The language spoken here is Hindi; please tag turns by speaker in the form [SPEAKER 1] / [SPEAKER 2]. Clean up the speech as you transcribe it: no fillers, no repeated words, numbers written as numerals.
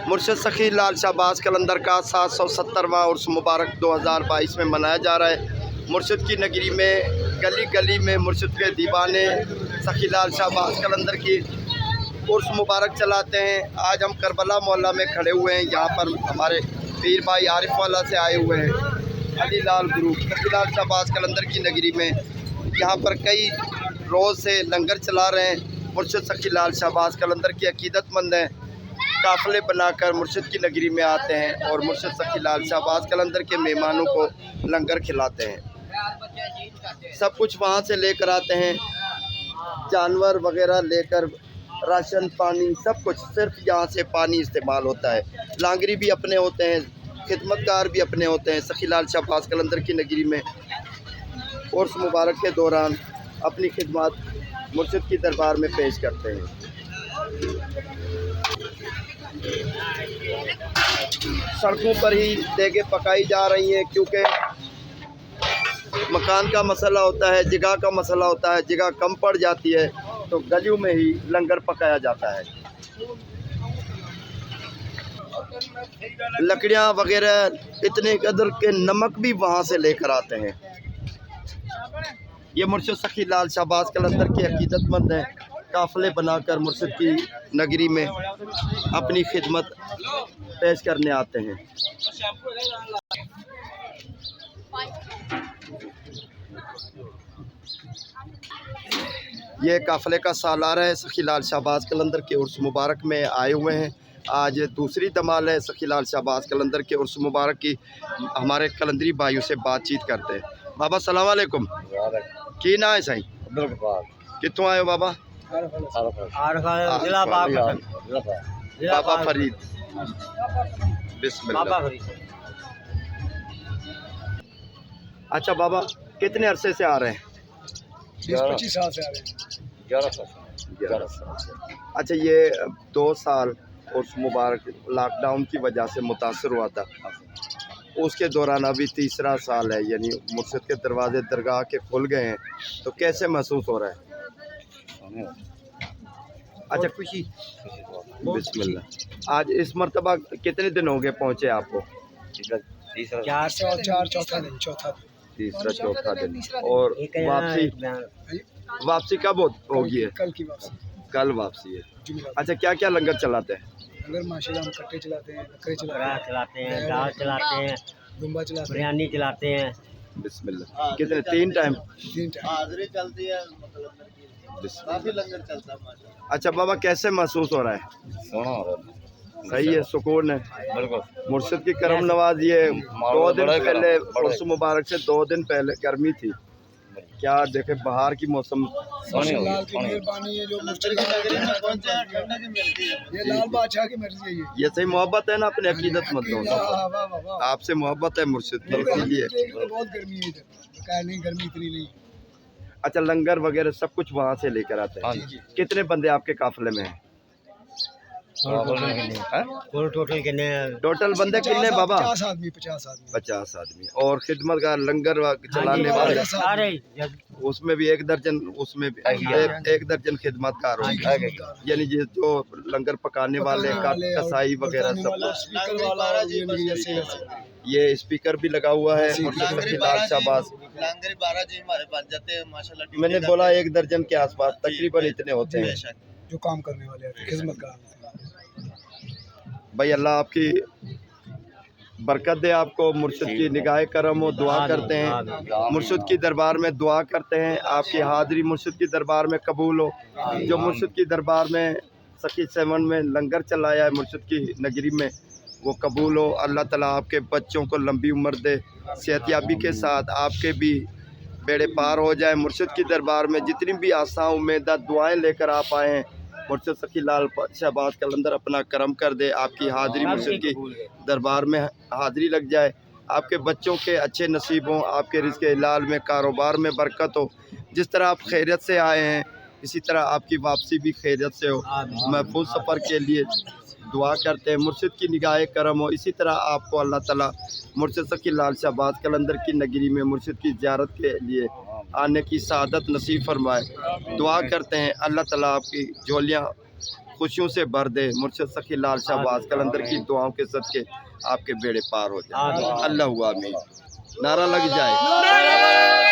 [SPEAKER 1] मुर्शिद सखी लाल शाहबाज कलंदर का 770वां उर्स मुबारक 2022 में मनाया जा रहा है। मुर्शिद की नगरी में गली गली में मुर्शिद के दीवाने सखी लाल शाहबाज कलंदर की उर्स मुबारक चलाते हैं। आज हम करबला मोहल्ला में खड़े हुए हैं। यहाँ पर हमारे पीर भाई आरिफ वाला से आए हुए हैं। अली लाल ग्रुप सखी लाल शाहबाज कलंदर की नगरी में यहाँ पर कई रोज़ से लंगर चला रहे हैं। मुर्शिद सखी लाल शाहबाज कलंदर की अकीदतमंद हैं, काफ़िले बनाकर मुर्शिद की नगरी में आते हैं और मुर्शिद सखी लाल शाहबाज कलंदर के मेहमानों को लंगर खिलाते हैं। सब कुछ वहाँ से लेकर आते हैं, जानवर वगैरह लेकर, राशन पानी सब कुछ, सिर्फ यहाँ से पानी इस्तेमाल होता है। लांगरी भी अपने होते हैं, खिदमतगार भी अपने होते हैं। सखी लाल शाहबाज कलंदर की नगरी में उर्स मुबारक के दौरान अपनी खिदमत मुर्शिद की दरबार में पेश करते हैं। सड़कों पर ही देगे पकाई जा रही हैं, क्योंकि मकान का मसला होता है, जगह का मसला होता है। जगह कम पड़ जाती है तो गलियों में ही लंगर पकाया जाता है। लकड़ियाँ वगैरह इतने कदर के नमक भी वहाँ से लेकर आते हैं। ये मुर्शिद सखी लाल शाहबाज कलंदर के अकीदतमंद हैं, काफ़िले बनाकर मुर्शिद की नगरी में अपनी खिदमत पेश करने आते हैं। ये काफ़िले का सालार है, सखी लाल शाहबाज कलंदर के उर्स मुबारक में आए हुए हैं। आज दूसरी धमाल है सखी लाल शाहबाज कलंदर के उर्स मुबारक की। हमारे कलंदरी भाइयों से बातचीत करते हैं। बाबा सलाम अलैकुम, की ना है साईं? कितों आए हो बाबा? बाबा फरीद, बिस्मिल्लाह। अच्छा बाबा, कितने अरसे से आ रहे हैं?
[SPEAKER 2] 20-25 साल से आ रहे हैं।
[SPEAKER 1] 11 साल। अच्छा, ये 2 साल उर्स मुबारक लॉकडाउन की वजह से मुतासर हुआ था, उसके दौरान अभी तीसरा साल है, यानी मुर्शिद के दरवाजे दरगाह के खुल गए हैं, तो कैसे महसूस हो रहा है? अच्छा, खुशी, बिस्मिल्लाह। आज इस मरतबा कितने दिन हो गए पहुँचे आपको?
[SPEAKER 2] तीसरा चौथा दिन।
[SPEAKER 1] और वापसी कब होगी है?
[SPEAKER 2] कल की वापसी।
[SPEAKER 1] कल वापसी है। अच्छा, क्या क्या लंगर चलाते हैं?
[SPEAKER 2] लंगर माशाल्लाह हम कट्टे चलाते हैं, बकरे
[SPEAKER 3] चलाते हैं, दाल चलाते हैं,
[SPEAKER 2] दुम्बा चलाते हैं,
[SPEAKER 3] बिरयानी चलाते हैं।
[SPEAKER 1] बिस्मिल्लाह। कितने? 3 टाइम
[SPEAKER 2] हाज़िरी चलती है, काफ़ी लंगर चलता है माशाल्लाह।
[SPEAKER 1] अच्छा बाबा, कैसे महसूस हो रहा है?
[SPEAKER 4] सोना हो रहा है।
[SPEAKER 1] सही है, सुकून है।
[SPEAKER 4] बिल्कुल।
[SPEAKER 1] मुर्शिद की करम नवाज। ये 2 दिन पहले उर्स मुबारक से 2 दिन पहले गर्मी थी, क्या देखे बाहर की मौसम।
[SPEAKER 2] लाल की मेहरबानी है, जो मुर्शिद की नगरी में पहुंचे हैं, ठंडक ही मिलती है। ये लाल बादशाह की मर्जी है।
[SPEAKER 1] ये सही मोहब्बत है ना अपने अकीदतमंदों से।
[SPEAKER 2] वाह वाह वाह वाह।
[SPEAKER 1] आपसे मोहब्बत है मुर्शिद की, इसीलिए।
[SPEAKER 2] बहुत गर्मी है इधर, कहा नहीं गर्मी इतनी नहीं।
[SPEAKER 1] अच्छा, लंगर वगैरह सब कुछ वहाँ से लेकर आते हैं।
[SPEAKER 4] हाँ जी।
[SPEAKER 1] कितने बंदे आपके काफिले में हैं?
[SPEAKER 3] टोटल कितने?
[SPEAKER 1] टोटल बंदे कितने बाबा?
[SPEAKER 2] 50 आदमी।
[SPEAKER 1] 50 आदमी। और खिदमत का लंगर चलाने वाले
[SPEAKER 3] सारे
[SPEAKER 1] उसमें भी 1 दर्जन, उसमें भी 1 दर्जन खिदमतकार होंगे, यानी जो लंगर पकाने वाले, कसाई वगैरह सब। ये स्पीकर भी लगा हुआ है मुर्शिद सखी लाल शाहबाज।
[SPEAKER 5] लांगरी 12 जी हमारे बन जाते हैं माशाल्लाह।
[SPEAKER 1] मैंने बोला 1 दर्जन के आसपास तकरीबन इतने होते हैं
[SPEAKER 2] जो काम करने वाले हैं, खिदमतगार।
[SPEAKER 1] भाई अल्लाह आपकी बरकत दे, आपको मुर्शिद की निगाह करम हो। दुआ करते हैं, मुर्शिद की दरबार में दुआ करते हैं आपकी हाज़िरी मुर्शिद की दरबार में कबूल हो। जो मुर्शिद की दरबार में सखी 7 में लंगर चलाया है मुर्शिद की नगरी में, वो कबूल हो। अल्लाह ताला आपके बच्चों को लंबी उम्र दे, सेहतयाबी के साथ आपके भी बेड़े पार हो जाए। मुर्शिद की दरबार में जितनी भी आसा उम्मीद दुआएं लेकर आप आए हैं, मुर्शिद सखी लाल शाहबाज कलंदर अपना करम कर दे, आपकी हाज़िरी मुर्शिद की दरबार में हाज़िरी लग जाए। आपके बच्चों के अच्छे नसीब हों, आपके रिज़्क़ हिलाल में, कारोबार में बरकत हो। जिस तरह आप खैरियत से आए हैं, इसी तरह आपकी वापसी भी खैरियत से हो। महफूज सफ़र के लिए दुआ करते हैं, मुर्शिद की निगाह करम हो। इसी तरह आपको अल्लाह ताला मुर्शिद सखी लाल शाहबाज कलंदर की नगरी में मुर्शिद की ज़ियारत के लिए आने की सआदत नसीब फरमाए। दुआ करते हैं अल्लाह ताला आपकी झोलियाँ खुशियों से भर दे। मुर्शिद सखी लाल शाहबाज कलंदर की दुआओं के सदके आपके बेड़े पार हो जाए। अल्लाह हुआ आमीन। नारा लग जाए।